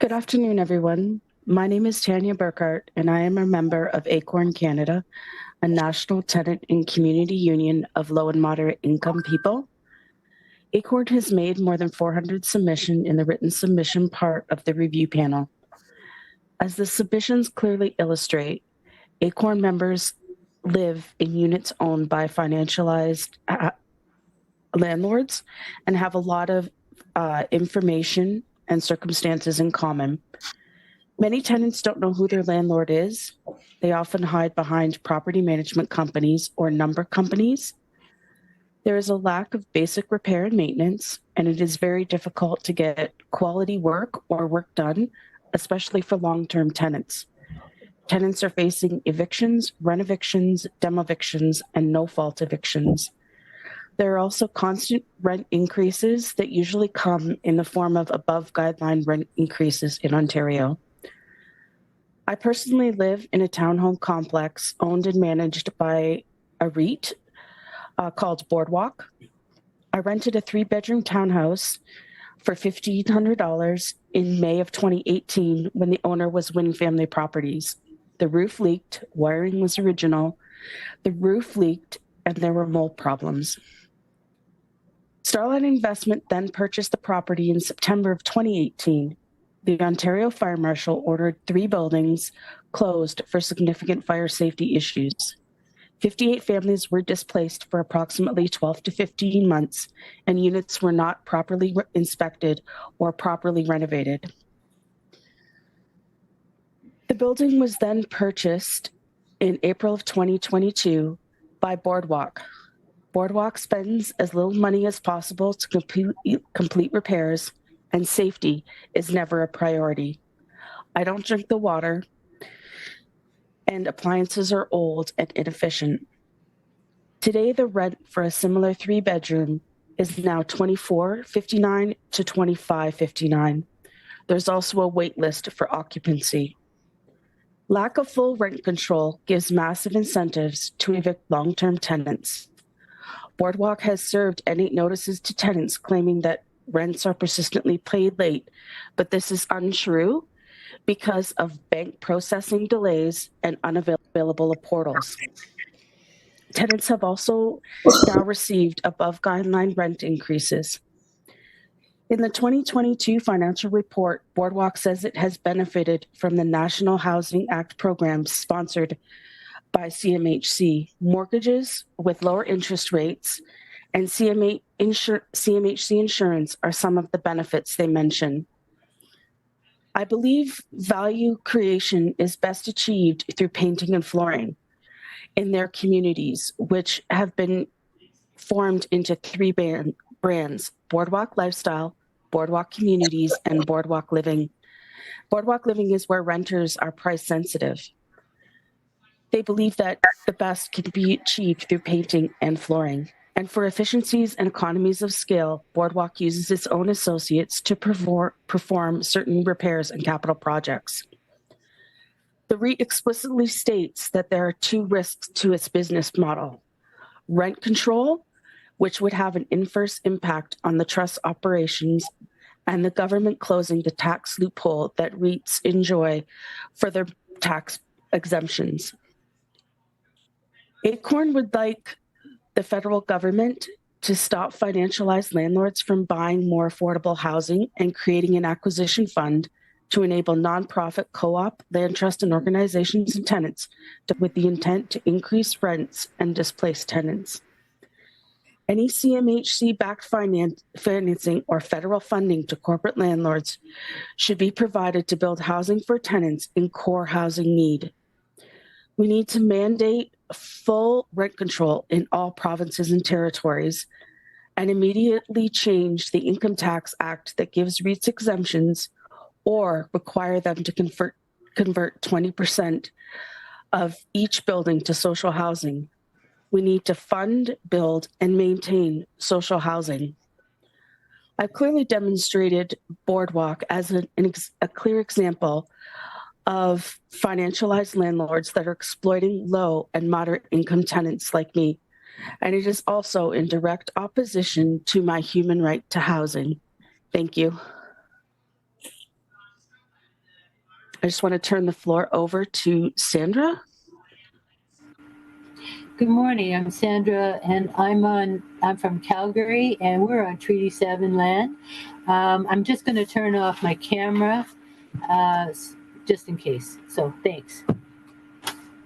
Good afternoon, everyone. My name is Tanya Burkhart, and I am a member of ACORN Canada, a national tenant and community union of low and moderate income people. ACORN has made more than 400 submissions in the written submission part of the review panel. As the submissions clearly illustrate, ACORN members live in units owned by financialized landlords and have a lot of information and circumstances in common. Many tenants don't know who their landlord is. They often hide behind property management companies or number companies. There is a lack of basic repair and maintenance, and it is very difficult to get quality work or work done, especially for long-term tenants. Tenants are facing evictions, rent evictions, demevictions, and no-fault evictions. There are also constant rent increases that usually come in the form of above guideline rent increases in Ontario. I personally live in a townhome complex owned and managed by a REIT called Boardwalk. I rented a 3-bedroom townhouse for $1,500 in May of 2018 when the owner was Wynn Family Properties. The roof leaked, wiring was original, the roof leaked, and there were mold problems. Starlight Investment then purchased the property in September of 2018. The Ontario Fire Marshal ordered 3 buildings closed for significant fire safety issues. 58 families were displaced for approximately 12 to 15 months, and units were not properly inspected or properly renovated. The building was then purchased in April of 2022 by Boardwalk. Boardwalk spends as little money as possible to complete repairs, and safety is never a priority. I don't drink the water, and appliances are old and inefficient. Today, the rent for a similar 3-bedroom is now $24.59 to $25.59. There's also a wait list for occupancy. Lack of full rent control gives massive incentives to evict long-term tenants. Boardwalk has served N8 notices to tenants claiming that rents are persistently paid late, but this is untrue because of bank processing delays and unavailable portals. Tenants have also now received above guideline rent increases. In the 2022 financial report, Boardwalk says it has benefited from the National Housing Act programs sponsored by CMHC, mortgages with lower interest rates, and CMHC insurance are some of the benefits they mention. I believe value creation is best achieved through painting and flooring in their communities, which have been formed into 3 brands: Boardwalk Lifestyle, Boardwalk Communities, and Boardwalk Living. Boardwalk Living is where renters are price sensitive. They believe that the best can be achieved through painting and flooring. And for efficiencies and economies of scale, Boardwalk uses its own associates to perform certain repairs and capital projects. The REIT explicitly states that there are 2 risks to its business model: rent control, which would have an inverse impact on the trust operations, and the government closing the tax loophole that REITs enjoy for their tax exemptions. ACORN would like the federal government to stop financialized landlords from buying more affordable housing and creating an acquisition fund to enable nonprofit co-op, land trust, and organizations and tenants with the intent to increase rents and displace tenants. Any CMHC-backed financing or federal funding to corporate landlords should be provided to build housing for tenants in core housing need. We need to mandate full rent control in all provinces and territories and immediately change the Income Tax Act that gives REITs exemptions or require them to convert 20% of each building to social housing. We need to fund, build, and maintain social housing. I've clearly demonstrated Boardwalk as a clear example of financialized landlords that are exploiting low and moderate income tenants like me. And it is also in direct opposition to my human right to housing. Thank you. I just want to turn the floor over to Sandra. Good morning, I'm Sandra, and I'm from Calgary, and we're on Treaty 7 land. I'm just going to turn off my camera just in case, so thanks.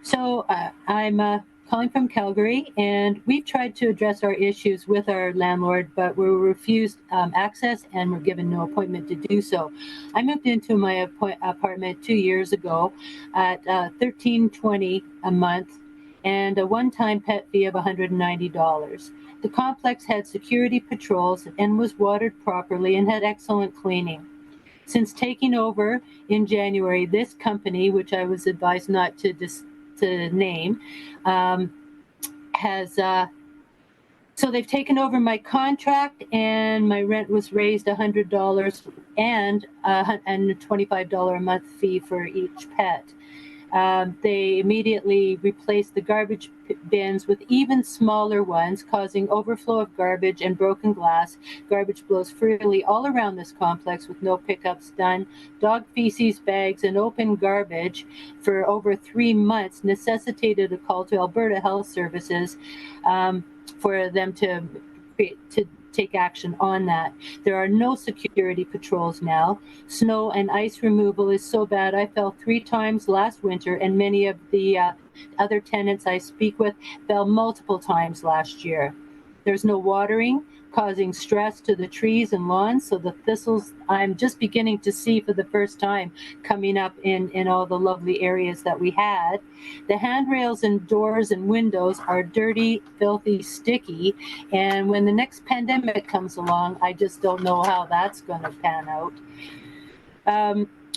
So I'm calling from Calgary, and we've tried to address our issues with our landlord, but we were refused access and were given no appointment to do so. I moved into my apartment 2 years ago at $13.20 a month and a one-time pet fee of $190. The complex had security patrols and was watered properly and had excellent cleaning. Since taking over in January, this company, which I was advised not to name, has so they've taken over my contract, and my rent was raised $100 and a $25 a month fee for each pet. They immediately replaced the garbage bins with even smaller ones, causing overflow of garbage and broken glass. Garbage blows freely all around this complex with no pickups done. Dog feces bags and open garbage for over 3 months necessitated a call to Alberta Health Services for them to take action on that. There are no security patrols now. Snow and ice removal is so bad. I fell 3 times last winter, and many of the other tenants I speak with fell multiple times last year. There's no watering, causing stress to the trees and lawns, so the thistles I'm just beginning to see for the first time coming up in all the lovely areas that we had. The handrails and doors and windows are dirty, filthy, sticky, and when the next pandemic comes along, I just don't know how that's going to pan out.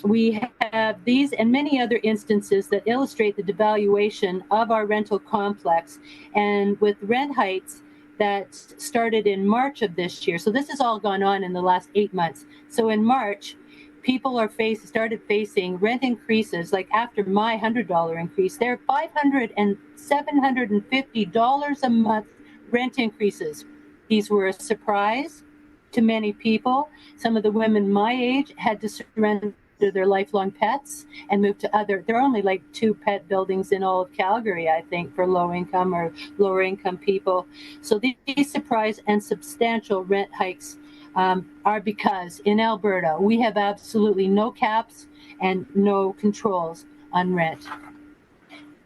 We have these and many other instances that illustrate the devaluation of our rental complex, and with rent hikes that started in March of this year. So this has all gone on in the last 8 months. So in March, people started facing rent increases. Like after my $100 increase, they're $500 and $750 a month rent increases. These were a surprise to many people. Some of the women my age had to surrender their lifelong pets and move to there are only like 2 pet buildings in all of Calgary, I think, for low income or lower income people. So these surprise and substantial rent hikes are because in Alberta we have absolutely no caps and no controls on rent.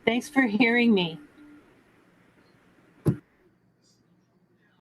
Thanks for hearing me.